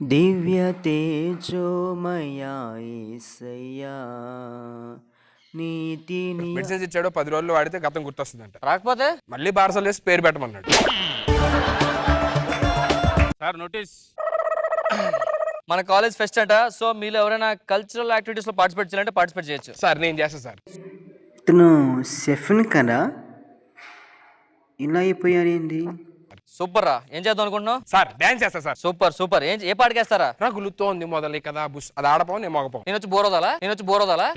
దివ్య తేజోమయా యేసయ్యా నీతిని మెసేజ్ ఇచ్చాడు 10 రోజులు వాడితే గతం గుర్తొస్తుందంట. రాకపోతే మళ్ళీ బార్సల్ వేసి పేరు పెట్టమన్నాడు. Sir notice. మన కాలేజ్ ఫెస్ట్ అంట. సో మీలో ఎవరైనా కల్చరల్ యాక్టివిటీస్ లో పార్టిసిపేట్ చేయాలంటే పార్టిసిపేట్ చేయొచ్చు. సార్ నేను చేస్తాను సార్. ఇతను షెఫ్ని కదా, ఇలా అయిపోయారేంటి? సూపర్ రా. ఏం చేద్దాం అనుకుంటున్నావు? సార్ డాన్స్ చేస్తా సార్. Super super. ఏ పాటకేస్తారా? రగులుతో ఉంది మొదలు కదా బుష్, అది ఆడపోం నేను మోగపోం. నేను వచ్చి బోరోదాలా.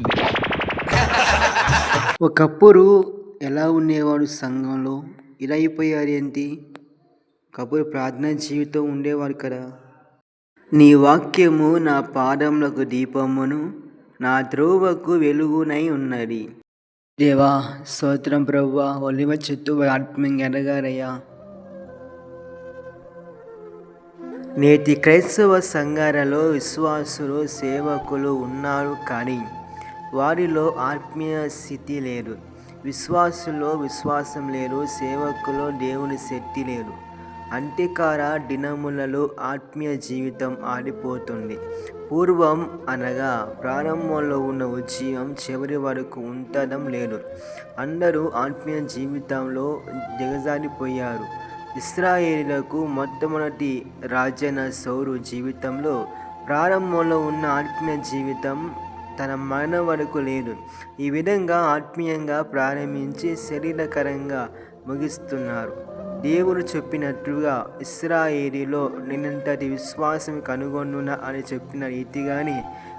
ఒకప్పుడు ఎలా ఉండేవాడు సంఘంలో, ఇలా అయిపోయారేంటి? ఒకప్పుడు ప్రార్థనా జీవితం ఉండేవాడు కదా. నీ వాక్యము నా పాదములకు దీపమును, నా త్రోవకు వెలుగునై ఉన్నది. దేవా స్తోత్రం ప్రభువా, ఒలివ చెట్టు ఆత్మీయంగా ఎదగారయ్యా. నేటి క్రైస్తవ సంఘాలలో విశ్వాసులు సేవకులు ఉన్నారు, కానీ వారిలో ఆత్మీయ స్థితి లేదు. విశ్వాసులో విశ్వాసం లేదు, సేవకులో దేవుని శక్తి లేదు. అంత్యకాల దినములలో ఆత్మీయ జీవితం ఆడిపోతుంది. పూర్వం అనగా ప్రారంభంలో ఉన్న ఉద్యమం చివరి వరకు ఉండడం లేదు. అందరూ ఆత్మీయ జీవితంలో దిగజారిపోయారు. ఇశ్రాయేలీయులకు మొట్టమొదటి రాజైన సౌలు జీవితంలో ప్రారంభంలో ఉన్న ఆత్మీయ జీవితం తన మరణం వరకు లేదు. ఈ విధంగా ఆత్మీయంగా ప్రారంభించి శరీరకరంగా ముగిస్తున్నారు. దేవుడు చెప్పినట్లుగా ఇశ్రాయేలీలో నేనంతటి విశ్వాసం కనుగొనున్నా అని చెప్పిన రీతిగానే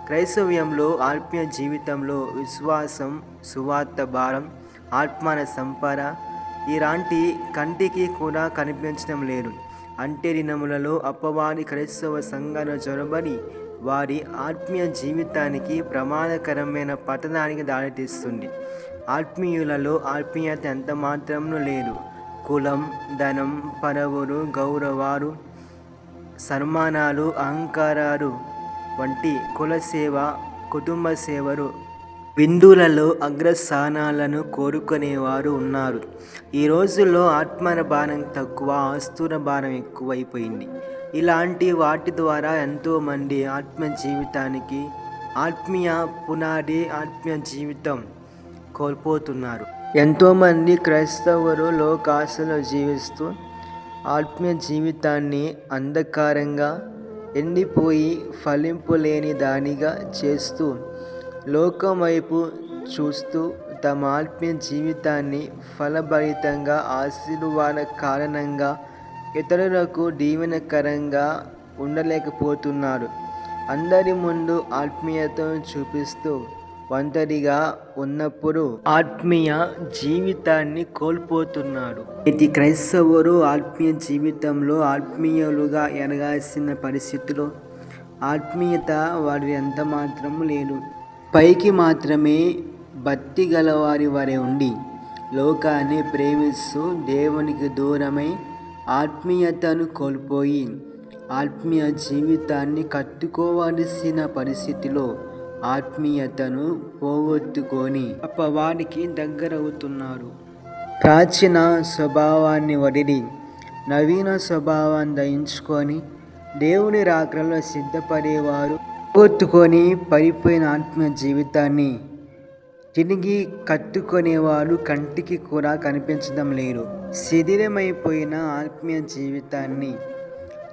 క్రైస్తవ్యంలో ఆత్మీయ జీవితంలో విశ్వాసం, సువార్త భారం, ఆత్మాన సంపద ఇలాంటి కంటికి కూడా కనిపించడం లేదు. అంత్య దినములలో అపవాది క్రైస్తవ సంఘాలను చొరబడి వారి ఆత్మీయ జీవితానికి ప్రమాదకరమైన పతనానికి దారితీస్తుంది. ఆత్మీయులలో ఆత్మీయత ఎంత మాత్రమూ లేదు. కులం, ధనం, పదవులు, గౌరవాలు, సన్మానాలు, అహంకారాలు వంటి కుల సేవ, కుటుంబ సేవలు, విందులలో అగ్రస్థానాలను కోరుకునేవారు ఉన్నారు. ఈ రోజుల్లో ఆత్మల భారం తక్కువ, ఆస్తుల భారం ఎక్కువైపోయింది. ఇలాంటి వాటి ద్వారా ఎంతోమంది ఆత్మ జీవితానికి, ఆత్మీయ పునాది, ఆత్మీయ జీవితం కోల్పోతున్నారు. ఎంతోమంది క్రైస్తవులు లోకాశలో జీవిస్తూ ఆత్మీయ జీవితాన్ని అంధకారంగా, ఎండిపోయి ఫలింపు లేని దానిగా చేస్తూ, లోకం వైపు చూస్తూ తమ ఆత్మీయ జీవితాన్ని ఫలభరితంగా, ఆశీర్వాద కారణంగా, ఇతరులకు దీవెనకరంగా ఉండలేకపోతున్నారు. అందరి ముందు ఆత్మీయతను చూపిస్తూ ఒంటరిగా ఉన్నప్పుడు ఆత్మీయ జీవితాన్ని కోల్పోతున్నారు. ఇది క్రైస్తవులు ఆత్మీయ జీవితంలో ఆత్మీయులుగా ఎదగాల్సిన పరిస్థితిలో ఆత్మీయత వారి ఎంత మాత్రము లేదు. పైకి మాత్రమే భక్తి గలవారి వలె ఉండి లోకాన్ని ప్రేమిస్తూ దేవునికి దూరమై ఆత్మీయతను కోల్పోయి ఆత్మీయ జీవితాన్ని కట్టుకోవలసిన పరిస్థితిలో ఆత్మీయతను పోగొట్టుకొని అపవాదికి దగ్గరవుతున్నారు. ప్రాచీన స్వభావాన్ని వదిలి నవీన స్వభావాన్ని ధరించుకొని దేవుని రాకడలో సిద్ధపడేవారు పోగొట్టుకొని పడిపోయిన ఆత్మీయ జీవితాన్ని తిరిగి కట్టుకునేవారు కంటికి కూడా కనిపించడం లేదు. శిథిలమైపోయిన ఆత్మీయ జీవితాన్ని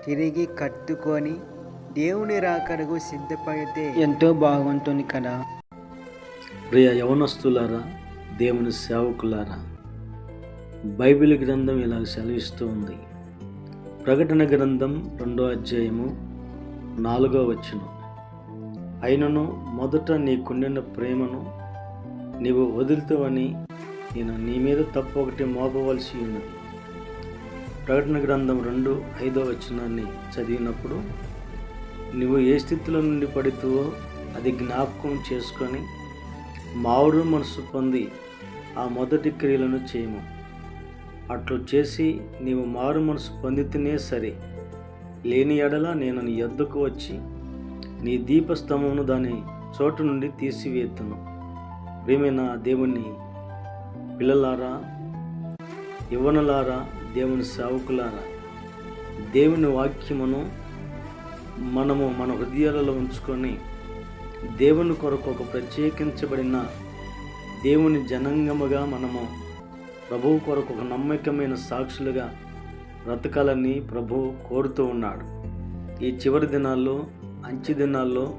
తిరిగి కట్టుకొని దేవుని రాకడకు సిద్ధపడితే ఎంతో బాగుంటుంది కదా. ప్రియ యవనస్తులారా, దేవుని సేవకులారా, బైబిల్ గ్రంథం ఇలా సెలవిస్తూ ఉంది. ప్రకటన గ్రంథం 2వ అధ్యాయము 4వ వచనం. అయినను మొదట నీకుండిన ప్రేమను నీవు వదులుతావని నేను నీ మీద తప్పు ఒకటి మోపవలసి ఉన్నది. ప్రకటన గ్రంథం 2:5వ వచనాన్ని చదివినప్పుడు నువ్వు ఏ స్థితిలో నుండి పడుతువో అది జ్ఞాపకం చేసుకొని మారు మనసు పొంది ఆ మొదటి క్రియలను చేయము. అట్లు చేసి నీవు మారు మనసు పొందితేనే సరే, లేని ఎడల నేను నీ యొద్దకు వచ్చి నీ దీపస్తంభమును దాని చోటు నుండి తీసివేతును. ప్రియమైన దేవుని పిల్లలారా, యవ్వనులారా, దేవుని సేవకులారా, దేవుని వాక్యమును మనము మన హృదయాలలో ఉంచుకొని దేవుని కొరకు ఒక ప్రత్యేకించబడిన దేవుని జనాంగముగా మనము ప్రభువు కొరకు ఒక నమ్మకమైన సాక్షులుగా బ్రతకాలని ప్రభువు కోరుతూ ఉన్నాడు. ఈ చివరి దినాల్లో, అంచె దినాల్లో,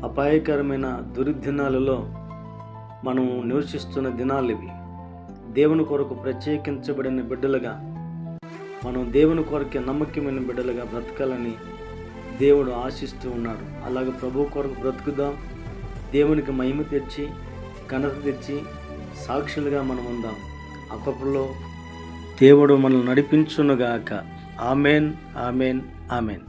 అపాయకరమైన దుర్దినాలలో మనం నివసిస్తున్న దినాలు ఇవి. దేవుని కొరకు ప్రత్యేకించబడిన బిడ్డలుగా, మనం దేవుని కొరకే నమ్మకమైన బిడ్డలుగా బ్రతకాలని దేవుడు ఆశిస్తూ ఉన్నాడు. అలాగే ప్రభు కొరకు బ్రతుకుదాం, దేవునికి మహిమ తెచ్చి, ఘనత తెచ్చి సాక్షులుగా మనం ఉందాం. అప్పట్లో దేవుడు మనల్ని నడిపించునుగాక. Amen, amen, amen.